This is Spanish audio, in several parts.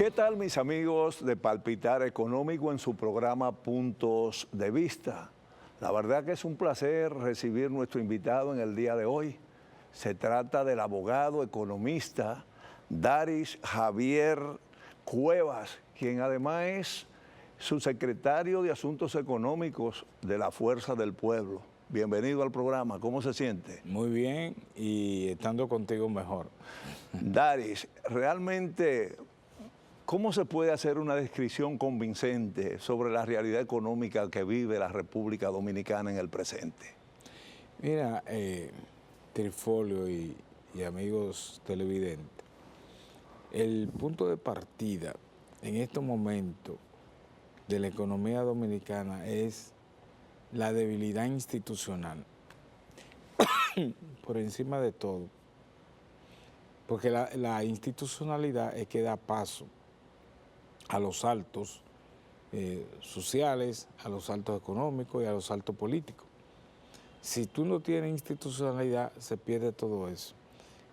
¿Qué tal, mis amigos de Palpitar Económico en su programa Puntos de Vista? La verdad que es un placer recibir nuestro invitado en el día de hoy. Se trata del abogado economista Daris Javier Cuevas, quien además es subsecretario de Asuntos Económicos de la Fuerza del Pueblo. Bienvenido al programa, ¿cómo se siente? Muy bien, y estando contigo mejor. Daris, realmente, ¿cómo se puede hacer una descripción convincente sobre la realidad económica que vive la República Dominicana en el presente? Mira, Trifolio y amigos televidentes, el punto de partida en estos momentos de la economía dominicana es la debilidad institucional, por encima de todo, porque la institucionalidad es que da paso a los saltos sociales, a los saltos económicos y a los saltos políticos. Si tú no tienes institucionalidad, se pierde todo eso.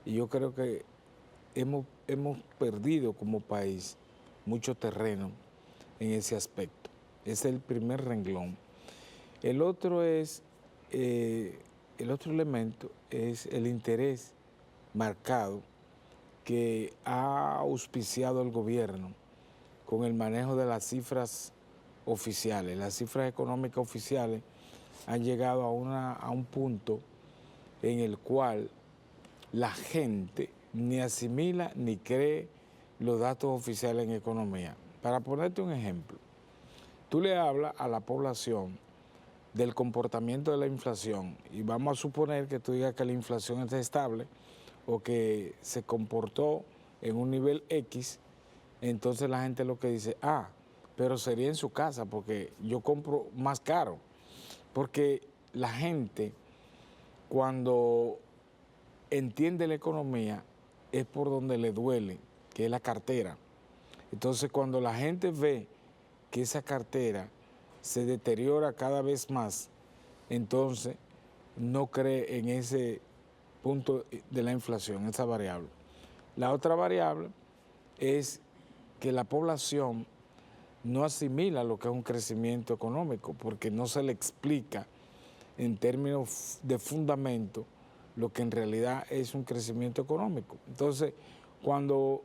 Y yo creo que hemos perdido como país mucho terreno en ese aspecto. Ese es el primer renglón. El otro elemento es el interés marcado que ha auspiciado el gobierno con el manejo de las cifras oficiales. Las cifras económicas oficiales han llegado a un punto en el cual la gente ni asimila ni cree los datos oficiales en economía. Para ponerte un ejemplo, tú le hablas a la población del comportamiento de la inflación y vamos a suponer que tú digas que la inflación está estable o que se comportó en un nivel X, entonces la gente lo que dice, pero sería en su casa porque yo compro más caro. Porque la gente, cuando entiende la economía, es por donde le duele, que es la cartera. Entonces, cuando la gente ve que esa cartera se deteriora cada vez más, entonces no cree en ese punto de la inflación, esa variable. La otra variable es que la población no asimila lo que es un crecimiento económico, porque no se le explica en términos de fundamento lo que en realidad es un crecimiento económico. Entonces, cuando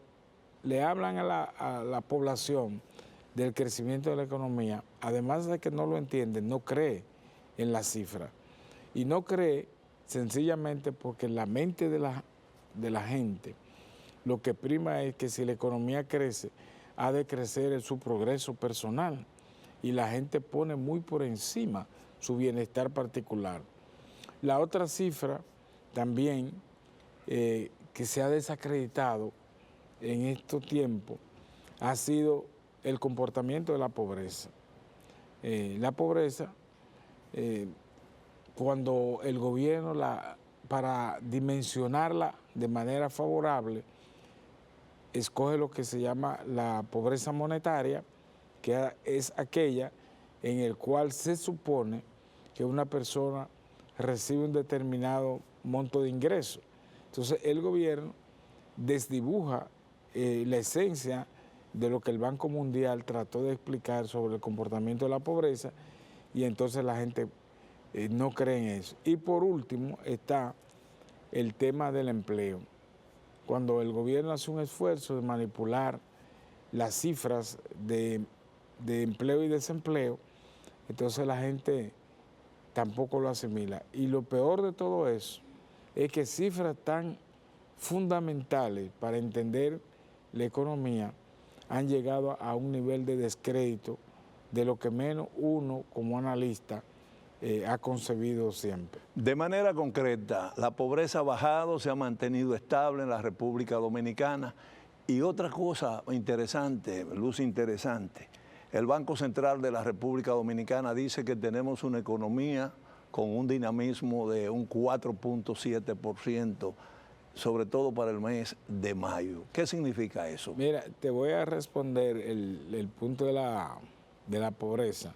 le hablan a la población del crecimiento de la economía, además de que no lo entiende, no cree en la cifra. Y no cree sencillamente porque en la mente de la gente lo que prima es que si la economía crece, ha de crecer en su progreso personal y la gente pone muy por encima su bienestar particular. La otra cifra también que se ha desacreditado en estos tiempos ha sido el comportamiento de la pobreza. La pobreza, cuando el gobierno, para dimensionarla de manera favorable, escoge lo que se llama la pobreza monetaria, que es aquella en el cual se supone que una persona recibe un determinado monto de ingreso. Entonces el gobierno desdibuja la esencia de lo que el Banco Mundial trató de explicar sobre el comportamiento de la pobreza y entonces la gente no cree en eso. Y por último está el tema del empleo. Cuando el gobierno hace un esfuerzo de manipular las cifras de empleo y desempleo, entonces la gente tampoco lo asimila. Y lo peor de todo eso es que cifras tan fundamentales para entender la economía han llegado a un nivel de descrédito de lo que menos uno como analista ha concebido siempre. De manera concreta, la pobreza ha bajado, se ha mantenido estable en la República Dominicana. Y otra cosa interesante, luz interesante, el Banco Central de la República Dominicana dice que tenemos una economía con un dinamismo de un 4.7%, sobre todo para el mes de mayo. ¿Qué significa eso? Mira, te voy a responder el punto de la pobreza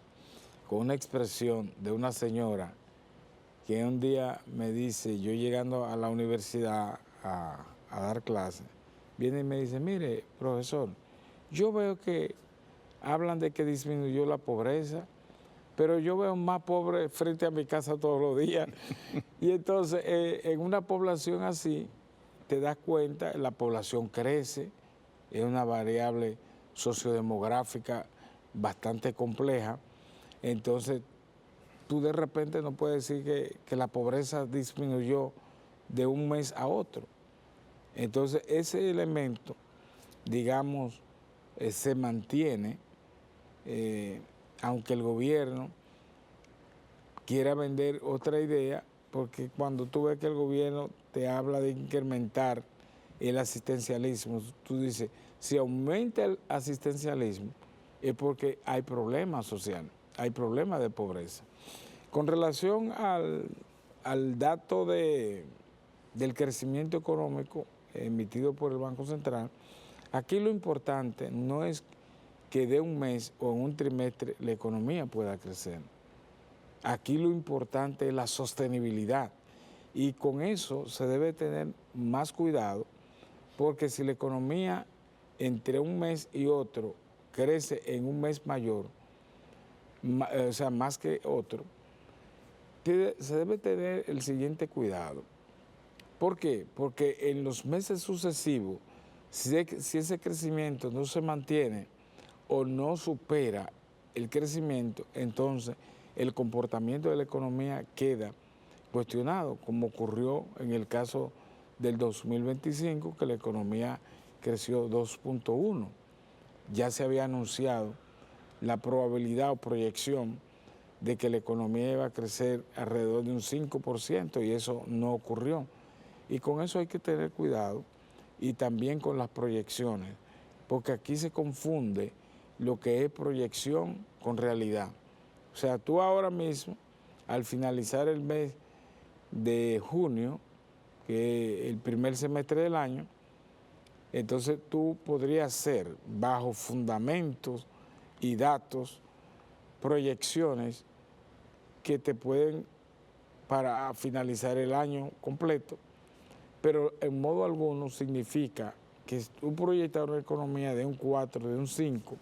con una expresión de una señora que un día me dice, yo llegando a la universidad a dar clases, viene y me dice, mire, profesor, Yo veo que hablan de que disminuyó la pobreza, pero yo veo más pobres frente a mi casa todos los días. Y entonces, en una población así, te das cuenta, la población crece, es una variable sociodemográfica bastante compleja. Entonces, tú de repente no puedes decir que la pobreza disminuyó de un mes a otro. Entonces, ese elemento, digamos, se mantiene, aunque el gobierno quiera vender otra idea, porque cuando tú ves que el gobierno te habla de incrementar el asistencialismo, tú dices, si aumenta el asistencialismo es porque hay problemas sociales, hay problemas de pobreza. Con relación al dato del crecimiento económico emitido por el Banco Central, aquí lo importante no es que de un mes o en un trimestre la economía pueda crecer. Aquí lo importante es la sostenibilidad y con eso se debe tener más cuidado porque si la economía entre un mes y otro crece en un mes mayor, o sea, más que otro, se debe tener el siguiente cuidado. ¿Por qué? Porque en los meses sucesivos, si ese crecimiento no se mantiene o no supera el crecimiento, entonces el comportamiento de la economía queda cuestionado, como ocurrió en el caso del 2025, que la economía creció 2.1. Ya se había anunciado la probabilidad o proyección de que la economía iba a crecer alrededor de un 5% y eso no ocurrió. Y con eso hay que tener cuidado y también con las proyecciones, porque aquí se confunde lo que es proyección con realidad. O sea, tú ahora mismo, al finalizar el mes de junio, que es el primer semestre del año, entonces tú podrías hacer bajo fundamentos y datos, proyecciones que te pueden para finalizar el año completo, pero en modo alguno significa que tú proyectas una economía de un 4, de un 5,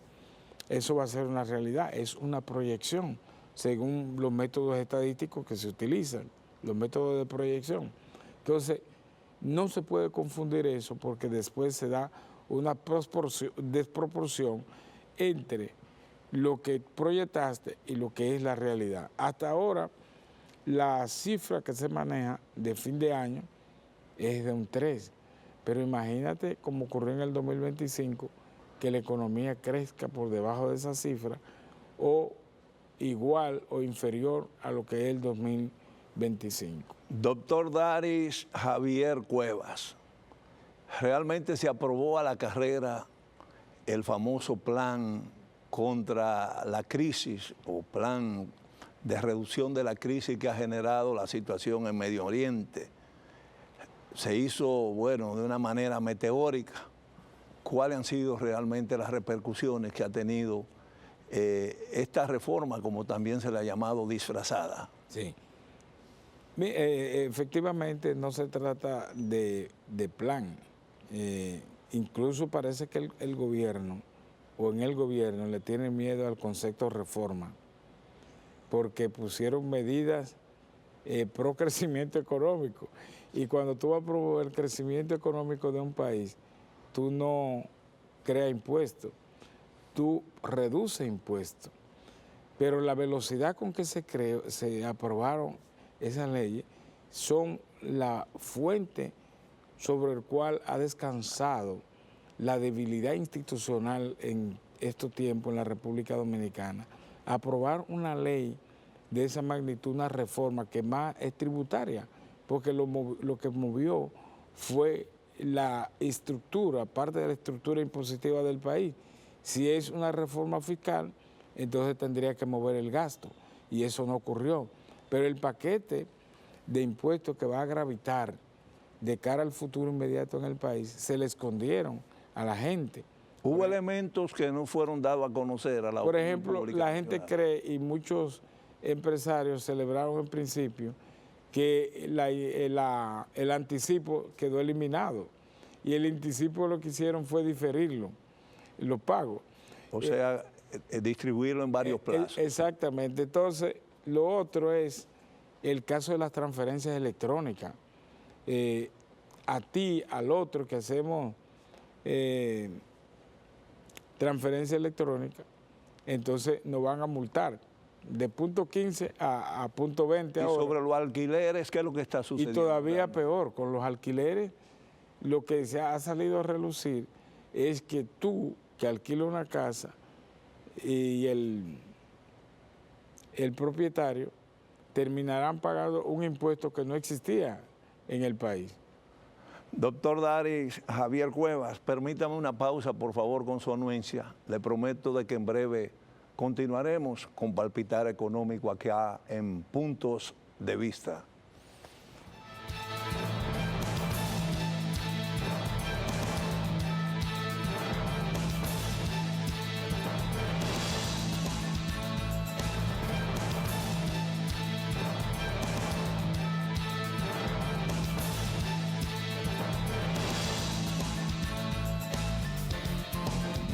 eso va a ser una realidad, es una proyección, según los métodos estadísticos que se utilizan, los métodos de proyección. Entonces, no se puede confundir eso porque después se da una desproporción entre lo que proyectaste y lo que es la realidad. Hasta ahora, la cifra que se maneja de fin de año es de un 3, pero imagínate como ocurrió en el 2025, que la economía crezca por debajo de esa cifra o igual o inferior a lo que es el 2025. Doctor Daris Javier Cuevas, realmente se aprobó a la carrera el famoso plan contra la crisis o plan de reducción de la crisis que ha generado la situación en Medio Oriente. Se hizo, bueno, de una manera meteórica. ¿Cuáles han sido realmente las repercusiones que ha tenido esta reforma, como también se le ha llamado disfrazada? Sí. Efectivamente no se trata de plan. Incluso parece que el gobierno o en el gobierno le tienen miedo al concepto reforma porque pusieron medidas pro crecimiento económico y cuando tú vas a promover el crecimiento económico de un país, tú no creas impuestos, tú reduces impuestos, pero la velocidad con que se aprobaron esas leyes son la fuente sobre el cual ha descansado la debilidad institucional en estos tiempos en la República Dominicana. Aprobar una ley de esa magnitud, una reforma que más es tributaria, porque lo que movió fue la estructura, parte de la estructura impositiva del país. Si es una reforma fiscal, entonces tendría que mover el gasto, y eso no ocurrió. Pero el paquete de impuestos que va a gravitar de cara al futuro inmediato en el país, se le escondieron a la gente. Hubo elementos que no fueron dados a conocer a la opinión pública. Por ejemplo, la gente cree, y muchos empresarios celebraron en principio, que el anticipo quedó eliminado. Y el anticipo lo que hicieron fue diferirlo. los pagos. O sea, distribuirlo en varios plazos. Exactamente. Entonces, lo otro es el caso de las transferencias electrónicas. A ti, al otro que hacemos transferencia electrónica, entonces nos van a multar de punto 15 a punto 20 ahora. Y sobre los alquileres, ¿qué es lo que está sucediendo? Y todavía peor, con los alquileres, lo que se ha salido a relucir es que tú, que alquilas una casa, y el propietario terminarán pagando un impuesto que no existía en el país. Doctor Daris Javier Cuevas, permítame una pausa, por favor, con su anuencia. Le prometo de que en breve continuaremos con Palpitar Económico acá en Puntos de Vista.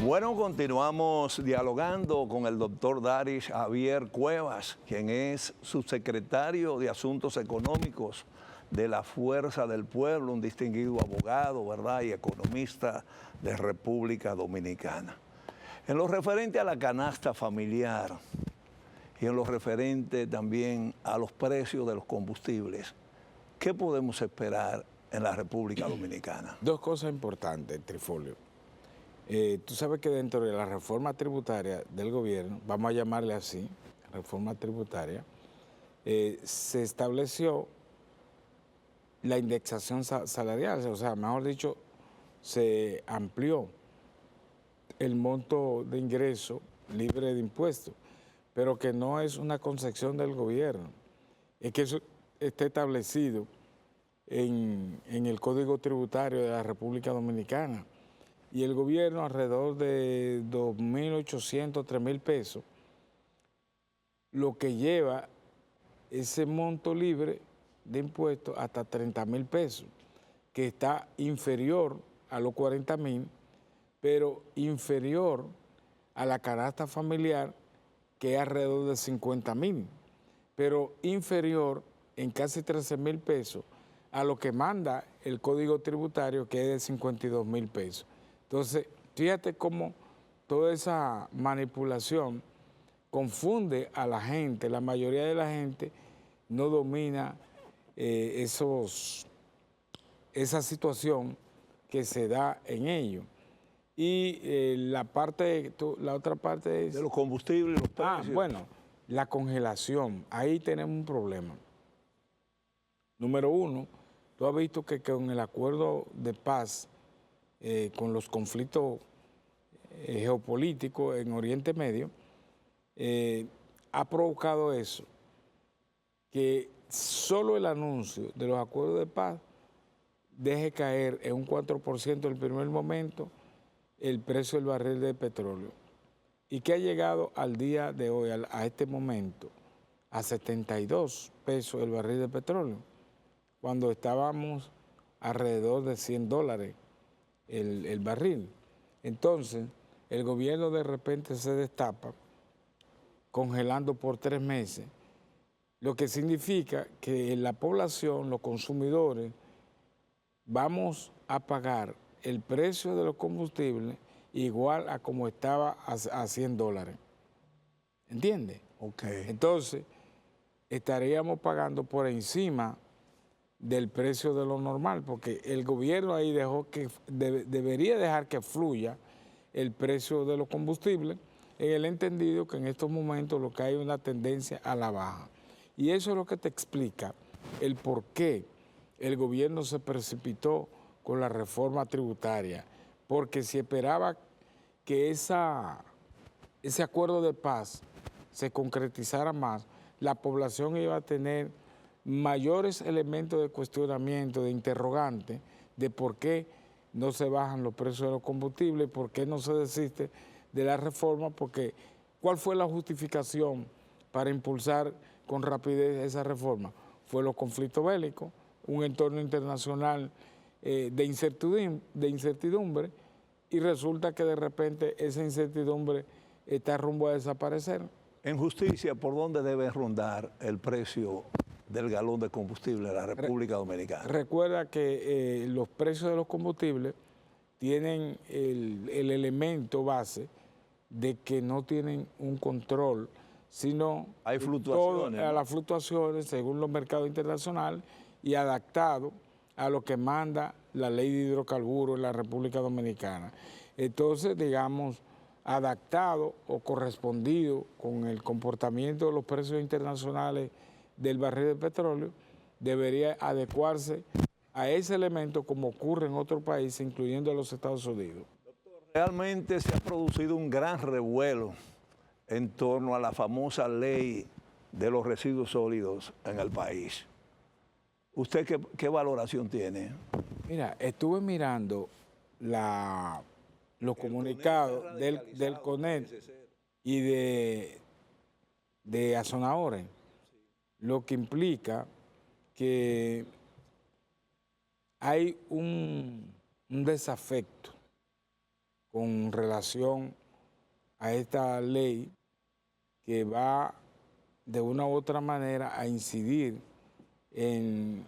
Bueno, continuamos dialogando con el doctor Daris Javier Cuevas, quien es subsecretario de Asuntos Económicos de la Fuerza del Pueblo, un distinguido abogado, ¿verdad?, y economista de República Dominicana. En lo referente a la canasta familiar y en lo referente también a los precios de los combustibles, ¿qué podemos esperar en la República Dominicana? Dos cosas importantes, Trifolio. Tú sabes que dentro de la reforma tributaria del gobierno, vamos a llamarle así, reforma tributaria, se estableció la indexación salarial, o sea, mejor dicho, se amplió el monto de ingreso libre de impuestos, pero que no es una concepción del gobierno, es que eso está establecido en el Código Tributario de la República Dominicana. Y el gobierno alrededor de 2.800, 3.000 pesos, lo que lleva ese monto libre de impuestos hasta 30.000 pesos, que está inferior a los 40.000, pero inferior a la canasta familiar, que es alrededor de 50.000, pero inferior en casi 13.000 pesos a lo que manda el Código Tributario, que es de 52.000 pesos. Entonces, fíjate cómo toda esa manipulación confunde a la gente. La mayoría de la gente no domina esa situación que se da en ello. Y la otra parte es... De los combustibles, los precios. Bueno, la congelación. Ahí tenemos un problema. Número uno, tú has visto que con el acuerdo de paz, con los conflictos geopolíticos en Oriente Medio, ha provocado eso, que solo el anuncio de los acuerdos de paz deje caer en un 4% el primer momento el precio del barril de petróleo, y que ha llegado al día de hoy, a este momento, a 72 pesos el barril de petróleo, cuando estábamos alrededor de $100 el barril. Entonces, el gobierno de repente se destapa congelando por 3 meses, lo que significa que la población, los consumidores, vamos a pagar el precio de los combustibles igual a como estaba a $100. ¿Entiendes? Ok. Entonces, estaríamos pagando por encima del precio de lo normal, porque el gobierno ahí debería dejar que fluya el precio de los combustibles, en el entendido que en estos momentos lo que hay es una tendencia a la baja. Y eso es lo que te explica el por qué el gobierno se precipitó con la reforma tributaria, porque si esperaba que ese acuerdo de paz se concretizara más, la población iba a tener mayores elementos de cuestionamiento, de interrogante, de por qué no se bajan los precios de los combustibles, por qué no se desiste de la reforma, porque ¿cuál fue la justificación para impulsar con rapidez esa reforma? Fue los conflictos bélicos, un entorno internacional de incertidumbre, y resulta que de repente esa incertidumbre está rumbo a desaparecer. En justicia, ¿por dónde debe rondar el precio del galón de combustible en la República Dominicana? Recuerda que los precios de los combustibles tienen el elemento base de que no tienen un control, sino hay fluctuaciones, a las fluctuaciones según los mercados internacionales y adaptado a lo que manda la ley de hidrocarburos en la República Dominicana. Entonces, digamos, adaptado o correspondido con el comportamiento de los precios internacionales del barril de petróleo, debería adecuarse a ese elemento como ocurre en otros países, incluyendo a los Estados Unidos. Realmente se ha producido un gran revuelo en torno a la famosa ley de los residuos sólidos en el país. ¿Usted qué valoración tiene? Mira, estuve mirando los comunicados del CONET y de Azonaore, lo que implica que hay un desafecto con relación a esta ley que va de una u otra manera a incidir en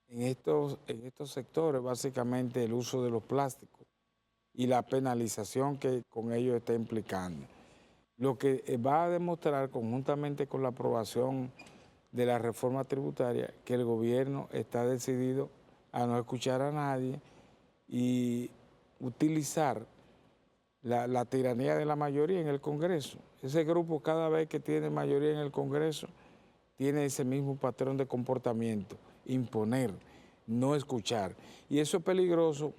estos sectores, básicamente el uso de los plásticos y la penalización que con ello está implicando. Lo que va a demostrar conjuntamente con la aprobación de la reforma tributaria que el gobierno está decidido a no escuchar a nadie y utilizar la tiranía de la mayoría en el Congreso. Ese grupo, cada vez que tiene mayoría en el Congreso, tiene ese mismo patrón de comportamiento, imponer, no escuchar. Y eso es peligroso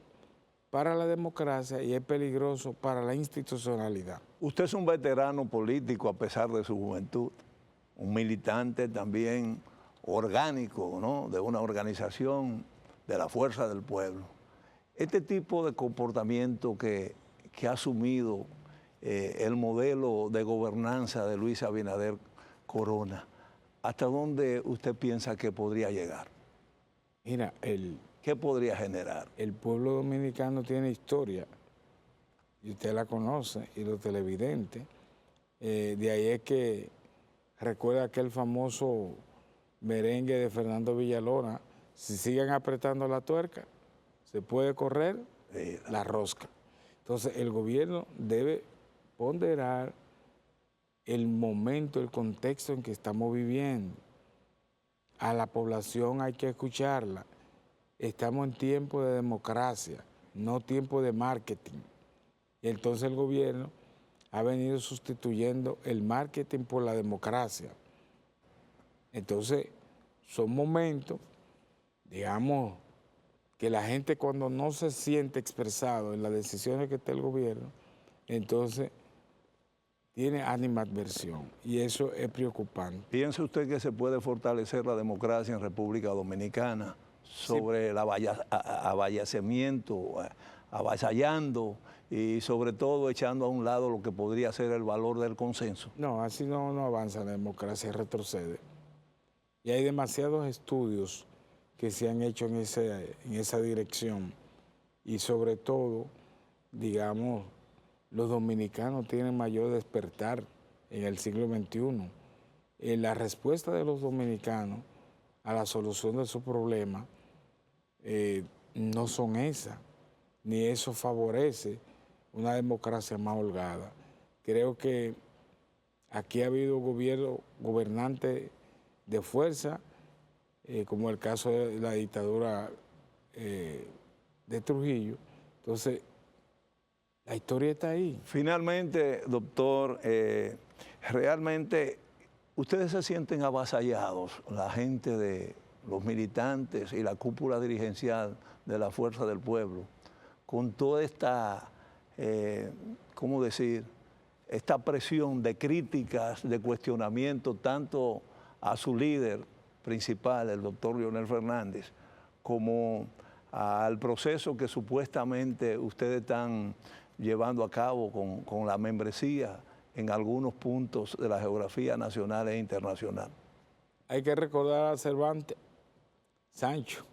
para la democracia y es peligroso para la institucionalidad. Usted es un veterano político a pesar de su juventud, un militante también orgánico, ¿no?, de una organización de la fuerza del pueblo. Este tipo de comportamiento que ha asumido el modelo de gobernanza de Luis Abinader Corona, ¿hasta dónde usted piensa que podría llegar? Mira, ¿qué podría generar? El pueblo dominicano tiene historia, y usted la conoce, y los televidentes. De ahí es que recuerda aquel famoso merengue de Fernando Villalona: si siguen apretando la tuerca, se puede correr la rosca. Entonces, el gobierno debe ponderar el momento, el contexto en que estamos viviendo. A la población hay que escucharla. Estamos en tiempo de democracia, no tiempo de marketing. Y entonces el gobierno ha venido sustituyendo el marketing por la democracia. Entonces, son momentos, digamos, que la gente, cuando no se siente expresado en las decisiones que está el gobierno, entonces tiene animadversión, y eso es preocupante. ¿Piensa usted que se puede fortalecer la democracia en República Dominicana sobre el avasallando y sobre todo echando a un lado lo que podría ser el valor del consenso? No, así no avanza la democracia, retrocede. Y hay demasiados estudios que se han hecho en esa dirección, y sobre todo, digamos, los dominicanos tienen mayor despertar en el siglo XXI. La respuesta de los dominicanos a la solución de su problema no son esas, ni eso favorece una democracia más holgada. Creo que aquí ha habido gobernantes de fuerza, como el caso de la dictadura de Trujillo. Entonces, la historia está ahí. Finalmente, doctor, realmente ustedes se sienten avasallados, la gente de los militantes y la cúpula dirigencial de la Fuerza del Pueblo, con toda esta, ¿cómo decir?, esta presión de críticas, de cuestionamiento tanto a su líder principal, el doctor Leonel Fernández, como al proceso que supuestamente ustedes están llevando a cabo con la membresía en algunos puntos de la geografía nacional e internacional. Hay que recordar a Cervantes, Sancho,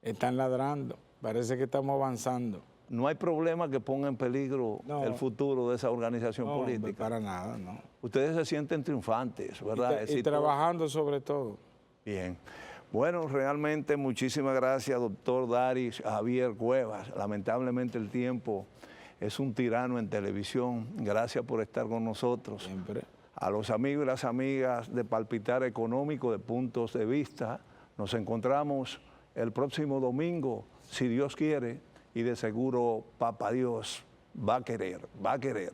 están ladrando, parece que estamos avanzando. no hay problema que ponga en peligro No. el futuro de esa organización No, hombre, política. para nada, no. Ustedes se sienten triunfantes, ¿verdad? Y trabajando sobre todo. Bien. Bueno, realmente muchísimas gracias, doctor Daris Javier Cuevas. Lamentablemente el tiempo es un tirano en televisión. Gracias por estar con nosotros. Siempre. A los amigos y las amigas de Palpitar Económico de Puntos de Vista, nos encontramos el próximo domingo, si Dios quiere, y de seguro Papá Dios va a querer, va a querer.